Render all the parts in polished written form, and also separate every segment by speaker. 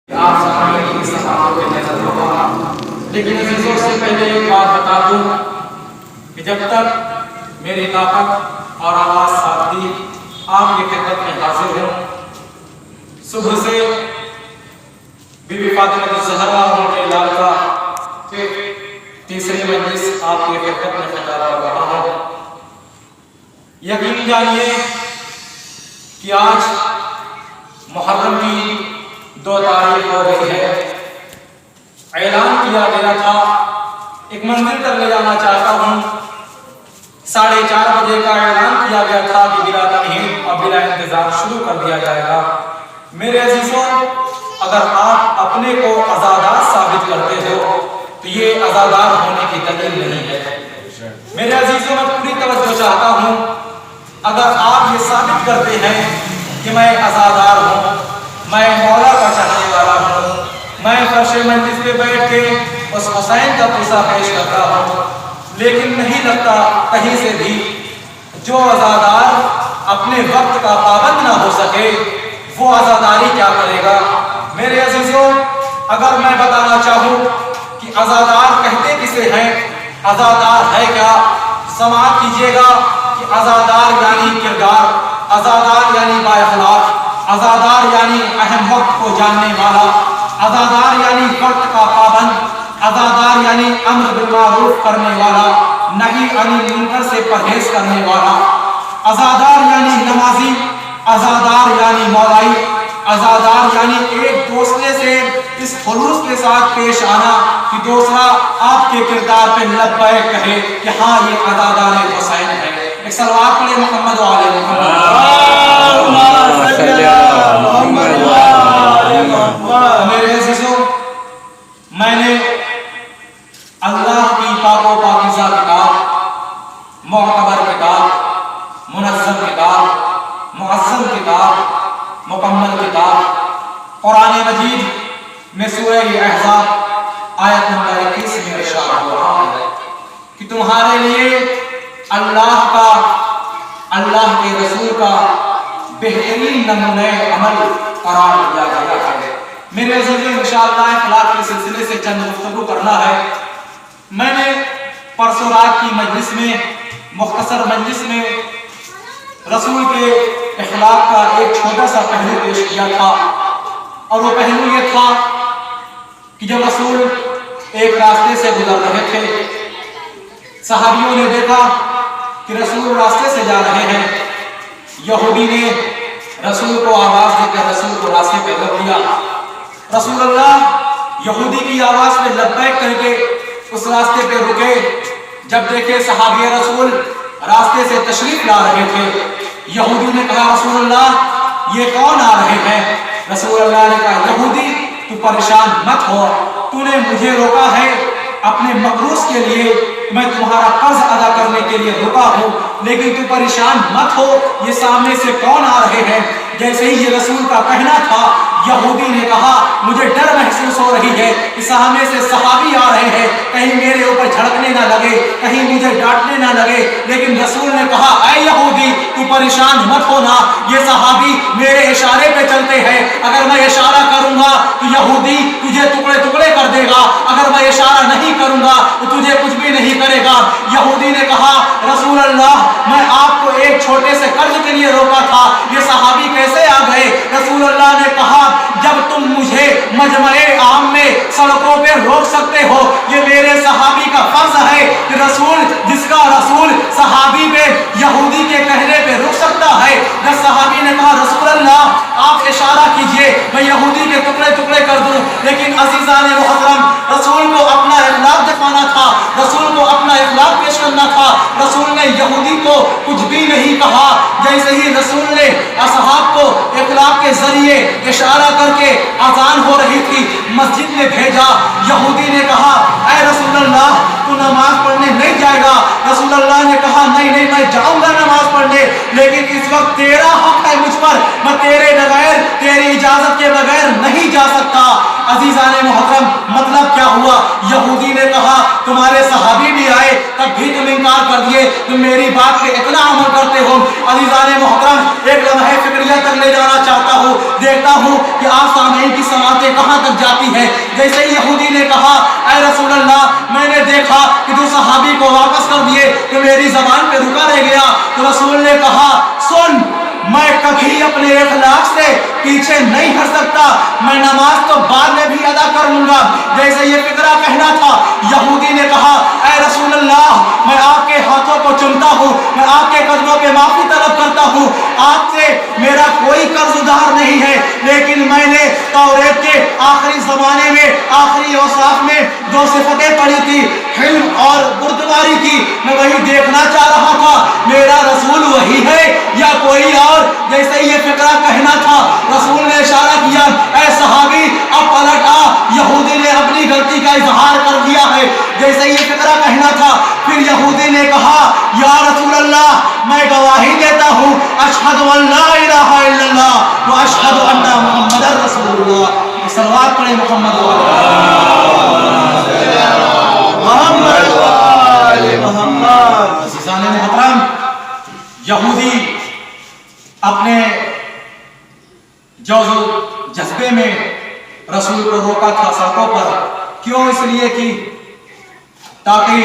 Speaker 1: آپ سامنے کی صحابہ پہ نظر ہوگا، لیکن عزیزوں سے پہلے ایک بات بتا دوں کہ جب تک میری طاقت اور آواز ساتھ دی آپ کی خدمت میں حاضر ہوں۔ صبح سے بی بی فاطمہ الزہرا اور لال کا تیسری مجلس آپ کی خدمت میں خطاب کر رہا ہوں۔ یقین جانیے کہ آج محرم کی 2 تاریخ ہو رہی ہے۔ اعلان کیا گیا تھا، ایک منزل تک لے جانا چاہتا ہوں، 4:30 بجے کا اعلان کیا گیا تھا کہ بلا تمہید اور بلا انتظار شروع کر دیا جائے گا۔ میرے عزیزوں، اگر آپ اپنے کو عزادار ثابت کرتے ہو تو یہ عزادار ہونے کی دلیل نہیں ہے۔ میرے عزیزوں، میں پوری توجہ چاہتا ہوں، اگر آپ یہ ثابت کرتے ہیں کہ میں عزادار ہوں، میں مولا کا چاہنے والا ہوں، میں فرش مجلس پہ بیٹھ کے اس حسین کا قصہ پیش کرتا ہوں، لیکن نہیں لگتا کہیں سے بھی جو عزادار اپنے وقت کا پابند نہ ہو سکے وہ عزاداری کیا کرے گا۔ میرے عزیزوں، اگر میں بتانا چاہوں کہ عزادار کہتے کسے ہیں، عزادار ہے کیا، سماعت کیجئے گا کہ عزادار یعنی کردار، عزادار یعنی با اخلاق، عزادار یعنی اہم وقت کو جاننے والا، عزادار یعنی وقت کا پابند، عزادار یعنی امر بالمعروف کرنے والا، نہی عن المنکر سے پرہیز کرنے والا، عزادار یعنی نمازی، عزادار یعنی مولائی، عزادار یعنی ایک دوسرے سے اس خلوص کے ساتھ پیش آنا کہ دوسرا آپ کے کردار پہ لبیک کہے کہ ہاں یہ عزادار حسین ہے۔ ایک صلوات پڑھیں محمد و آل محمد۔ میرے عزیزوں، میں نے اللہ کی پاک و پاکیزہ کتاب، معتبر کتاب، منظم کتاب، معظم کتاب، مکمل کتاب قرآن مجید میں سورہ احزاب آیت نمبر 21 میں ارشاد ہو رہا ہے کہ تمہارے لیے اللہ کا، اللہ کے رسول کا بہترین نمونہ عمل قرار دیا گیا ہے۔ میرے عزیزوں، انشاءاللہ اخلاق کے سلسلے سے چند گفتگو کرنا ہے۔ میں نے پرسوں رات کی مجلس میں، مختصر مجلس میں، رسول کے اخلاق کا ایک چھوٹا سا پہلو پیش کیا تھا، اور وہ پہلو یہ تھا کہ جب رسول ایک راستے سے گزر رہے تھے، صحابیوں نے دیکھا کہ رسول راستے سے جا رہے ہیں، یہودی نے رسول کو آواز دے کر رسول کو راستے پہ روک دیا۔ رسول اللہ یہودی کی آواز پہ لبیک کر کے اس راستے پہ رکے۔ جب دیکھے صحابی رسول راستے سے تشریف لا رہے تھے، یہودی نے کہا رسول اللہ یہ کون آ رہے ہیں؟ رسول اللہ نے کہا یہودی تو پریشان مت ہو، تو نے مجھے روکا ہے اپنے مقروض کے لیے، میں تمہارا قرض ادا کرنے کے لیے رکا ہوں، لیکن تو پریشان مت ہو، یہ سامنے سے کون آ رہے ہیں؟ جیسے ہی یہ رسول کا کہنا تھا، یہودی نے کہا مجھے ڈر محسوس ہو رہی ہے کہ سامنے سے صحابی آ رہے ہیں، کہیں میرے اوپر جھڑکنے نہ لگے، کہیں مجھے ڈانٹنے نہ لگے۔ لیکن رسول نے کہا اے یہودی تو پریشان مت ہونا، یہ صحابی میرے اشارے پہ چلتے ہیں، اگر میں اشارہ کروں گا تو یہودی تجھے ٹکڑے ٹکڑے کر دے گا، اگر میں اشارہ نہیں کروں گا تو تجھے کچھ بھی نہیں کرے گا۔ یہودی نے کہا رسول اللہ میں آپ کو ایک چھوٹے سے قرض کے لیے روکا تھا، یہ صحابی کیسے آ گئے؟ رسول اللہ نے کہا جب تم مجھے مجمع عام میں سڑکوں پہ روک سکتے ہو، یہ میرے صحابی کا فرض ہے کہ رسول جس کا رسول صحابی پہ یہودی کے کہنے پہ رک سکتا ہے۔ جب صحابی نے کہا رسول اللہ آپ اشارہ کیجئے میں یہودی کے ٹکڑے ٹکڑے کر دوں، لیکن عزیزان محترم رسول کو اپنا اخلاق دکھانا تھا، رسول کو اپنا اخلاق پیش کرنا تھا۔ رسول نے یہودی کو کچھ بھی نہیں کہا، جیسے ہی رسول نے اصحاب کو اخلاق کے ذریعے اشارہ کر کے اذان ہو رہی تھی مسجد میں بھیجا، یہودی نے کہا اے رسول اللہ تو نماز پڑھنے نہیں جائے گا؟ رسول اللہ نے کہا نہیں میں جاؤں گا نماز پڑھنے، لیکن اس وقت تیرا حق ہے مجھ پر، میں تیرے بغیر تیری اجازت کے بغیر نہیں جا سکتا۔ عزیزان محترم مطلب کیا ہوا؟ یہودی نے کہا تمہارے صحابی بھی آئے تب بھی تم انکار کر دیے، تم میری بات پہ اتنا عمل کرتے ہو۔ عزیزان محترم ایک لمحہ فکریہ تک لے جانا چاہتا ہوں، دیکھتا ہوں کہ آپ سامعین کی سماعتیں کہاں है। जैसे ही यहूदी ने कहा ऐ रसूल अल्लाह मैंने देखा कि तू सहाबी को वापस कर दिए तो मेरी जबान पे रुका रह गया। तो रसूल ने कहा सुन मैं कभी अपने इखलाक से पीछे नहीं हट सकता, मैं नमाज तो बाद में भी अदा कर लूंगा। जैसे ये फिक्रा कहना था, यहूदी ने कहा ऐ रसूल अल्लाह मैं आपके हाथों को चुमता हूँ, मैं आपके कदमों पे माफी तलब करता हूँ, आपसे मेरा कोई कर्ज उधार नहीं है, लेकिन मैंने तौरेत के आखिरी जमाने में आखिरी औसाफ में दो सिफतें पढ़ी थी, हिल्म और बुर्दबारी की, मैं वही देखना चाह रहा था मेरा रसूल वही है या कोई और। जैसे ये फिक्रा कहना था, रसूल ने इशारा किया ऐ सहाबी अब पलट आ, यहूदी ने अपनी गलती का इजहार कर दिया है। जैसे ये फिक्रा कहना था, फिर यहूदी ने कहा या रसूल अल्लाह मैं गवाही देता हूँ अशहदु अल्ला इलाहा इल्लल्लाह व अशहदु अन्ना मुहम्मदर रसूलुल्लाह। सल्लल्लाहु अलैहि मुहम्मद यहूदी अपने जज्बे में रसूल को रोका था सड़कों पर, क्यों? इसलिए कि ताकि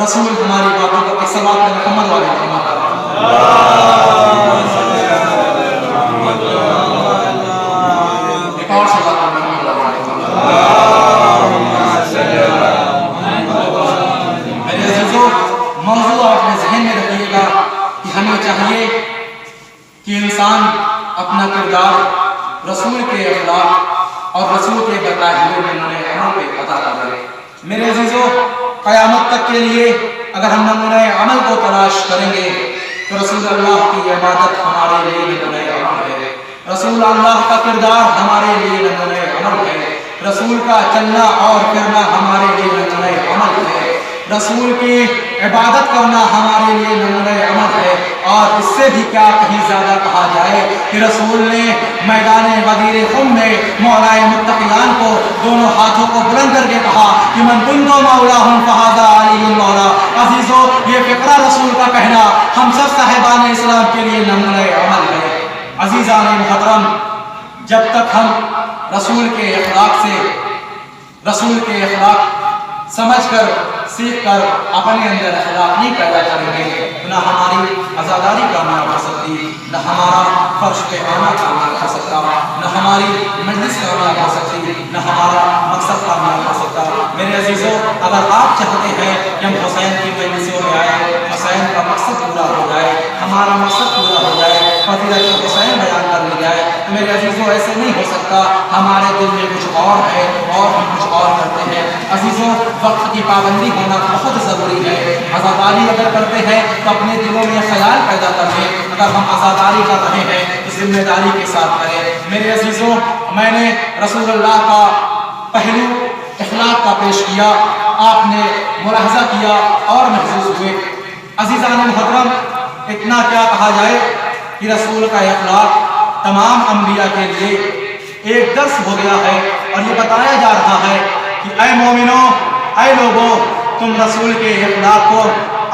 Speaker 1: रसूल हमारी बातों को सल्लल्लाहु अलैहि मुहम्मद वाले एक और मौजूद अपने जहन में रखिएगा कि हमें चाहिए कि इंसान अपना किरदार रसूल के अखलाक और रसूल के बताए हुए नमूने अमल पे अदा करे। मेरे अजीजों क़यामत तक के लिए अगर हम नमूने अमल को तलाश करेंगे तो रसूल अल्लाह की इबादत हमारे लिए नमूने अमल है, रसूल अल्लाह का किरदार हमारे लिए नमूने अमल है, रसूल का चलना और फिरना हमारे लिए नमूने अमल है, रसूल की इबादत करना हमारे लिए नमूने अमल है। और इससे भी क्या कहीं ज्यादा कहा जाए कि रसूल ने मैदान गदीर खुम में मौलाए मुत्तक़ियान को दोनों हाथों को बुलंद करके कहा कि मन कुंतो मौलाहुम फहादा अलीयुल मौला। अजीजों ये फिक्रा रसूल का कहना हम सब साहिबान इस्लाम के लिए नमूने अमल है। अजीज़ान मुहतरम जब तक हम रसूल के अखलाक से रसूल के अखलाक समझ कर सीख कर अपने अंदर अखलाक नहीं पैदा करेंगे तो न हमारी आज़ादारी कामयाब हो सकती, न हमारा फर्श पे आना कामयाब हो सकता, न हमारी मजलिस कामयाब हो सकती, न हमारा मकसद कामयाब हो सकता। मेरे अजीज़ों अगर आप चाहते हैं कि हम हुसैन की मजलिसों में आए, हुसैन का मकसद पूरा हो जाए, हमारा मकसद पूरा हो जाए, फजीलत हुसैन बयान कर ली जाए, तो मेरे अजीज़ों ऐसे नहीं हो सकता। हमारे दिल में कुछ और है और हम कुछ और करते हैं। अजीज़ों वक्त की पाबंदी होना बहुत ज़रूरी है। आज़ादारी अगर करते हैं तो अपने दिलों में ख्याल पैदा करें, अगर हम आज़ादारी कर रहे हैं तो जिम्मेदारी के साथ करें। मेरे अजीज़ों मैंने रसूलुल्लाह का पहलू इखलाक का पेश किया, आपने मुलाहजा किया और महसूस हुए। अजीज़ान मुहतरम इतना क्या कहा जाए कि रसूल का इखलाक तमाम अंबिया के लिए एक दर्स हो गया है और ये बताया जा रहा है कि ऐ मोमिनो ऐ लोगों तुम रसूल के इखलाक को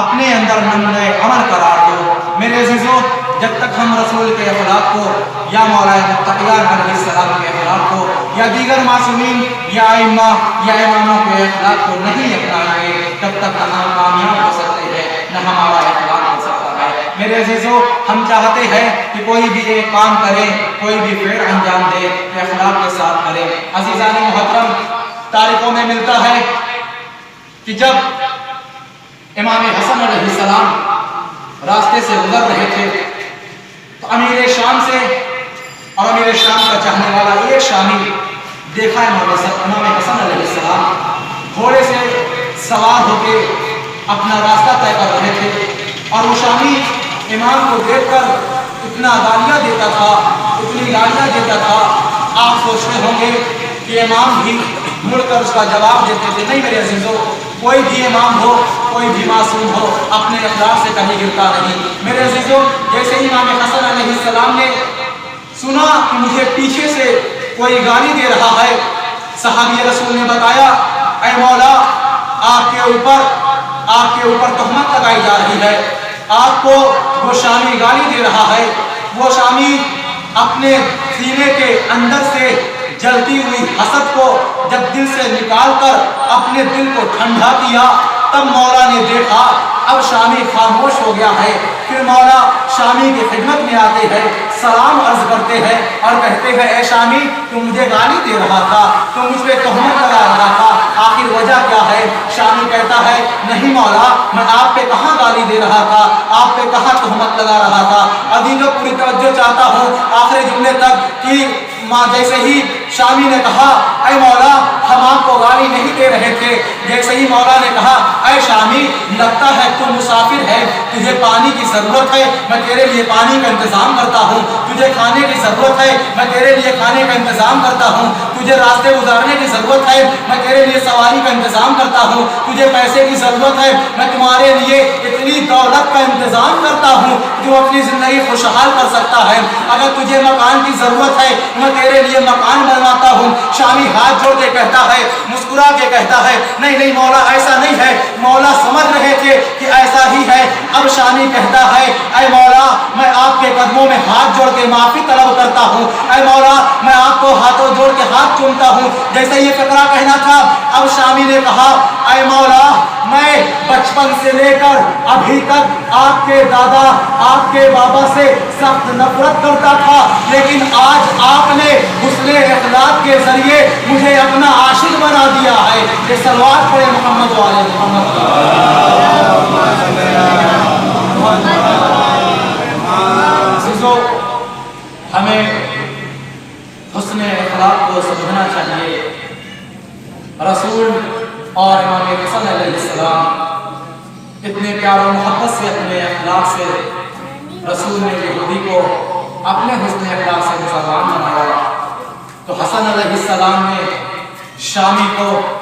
Speaker 1: अपने अंदर नमूने अमल करार दो। मेरे अजीज़ों जब तक हम रसूल के इखलाक को या मौलाए मुत्तक़ियान अलैहिस्सलाम के इखलाक को या दीगर मासूमीन या इमाम या इमामों के इखलाक को नहीं अपनाएंगे तब तक न हम कामयाब हो सकते हैं न हमारा इखलाक हो सकता है। मेरे अजीज़ों हम चाहते हैं कि कोई भी एक काम करे, कोई भी फेर अंजाम दे तो इखलाक के साथ करे। अजीज़ान मुहतरम तारीखों में मिलता है कि जब इमाम हसन अलैहिस्सलाम रास्ते से गुजर रहे थे तो अमीर शाम से और अमीर शाम का चाहने वाला एक शामी देखा इमाम हसन अलैहिस्सलाम घोड़े से सवार होकर अपना रास्ता तय कर रहे थे और वो शामी इमाम को देखकर इतना गालियाँ देता था, इतनी गालियाँ देता था, आप सोचते होंगे कि इमाम भी मुड़कर उसका जवाब देते थे। नहीं मेरे अजीज़ों कोई भी इमाम हो, कोई भी मासूम हो, अपने अखलाक से कहीं गिरता नहीं। मेरे अजीज़ों जैसे ही इमाम हसन अलैहिस्सलाम ने सुना कि मुझे पीछे से कोई गाली दे रहा है, सहाबी रसूल ने बताया ऐ मौला आपके ऊपर तहमत लगाई जा रही है, आपको वो शामी गाली दे रहा है। वो शामी अपने सीने के अंदर से जलती हुई हसद को जब दिल से निकाल कर अपने दिल को ठंडा किया, तब मौला ने देखा अब शामी खामोश हो गया है। फिर मौला शामी की खिदमत में आते हैं, सलाम अर्ज करते हैं और कहते हैं, ए शामी, तुम मुझे गाली दे रहा था, तुम मुझ पे तोहमत लगा रहा था, आखिर वजह क्या है? शामी कहता है, नहीं मौला, मैं आप पे कहाँ गाली दे रहा था, आप पे कहाँ तोहमत लगा रहा था। अभी तो पूरी तवज्जो चाहता हूँ आखिरी जुमले तक कि जैसे ही शामी ने कहा, ऐ मौला, हम आपको गाली नहीं दे रहे थे, जैसे ही मौला ने कहा, ऐ शामी, लगता है तू मुसाफिर है, तुझे पानी की जरूरत है, मैं तेरे लिए पानी का इंतजाम करता हूँ, तुझे खाने की जरूरत है, मैं तेरे लिए खाने का इंतजाम करता हूँ, तुझे रास्ते गुजारने की जरूरत है, मैं तेरे लिए सवारी का इंतजाम करता हूँ, तुझे पैसे की जरूरत है, मैं तुम्हारे लिए इतनी दौलत का इंतजाम करता हूँ जो अपनी जिंदगी खुशहाल कर सकता है। अगर तुझे मकान की जरूरत है, मैं तेरे लिए मकान बनवाता हूँ। शामी हाथ जोड़ के कहता है, मुस्कुरा के कहता है, नहीं नहीं मौला, ऐसा नहीं है। मौला समझ रहे थे कि ऐसा ही है। अब शामी कहता है, ऐ मौला, मैं आपके कदमों में हाथ जोड़ के माफी तलब करता हूँ, ऐ मौला, मैं आपको हाथों जोड़ के हाथ चूमता हूँ, जैसे ये फकरा कहना था। अब शामी ने कहा, ऐ मौला, मैं बचपन से लेकर अभी तक आपके दादा, आपके बाबा से सख्त नफरत करता था, लेकिन आज आपने हुस्ने इखलाक के जरिए मुझे अपना आशिक बना दिया है। ये सलवात पढ़े मोहम्मद वाले मोहम्मद। हमें हुस्ने इखलाक को समझना चाहिए। रसूल और इमाम हसन अलैहिस्सलाम इतने प्यार और मोहब्बत से, अपने अखलाक से रसूल ने यहूदी को अपने हुस्न अखलाक से मुसलमान बनाया। तो हसन अलैहिस्सलाम ने शामी को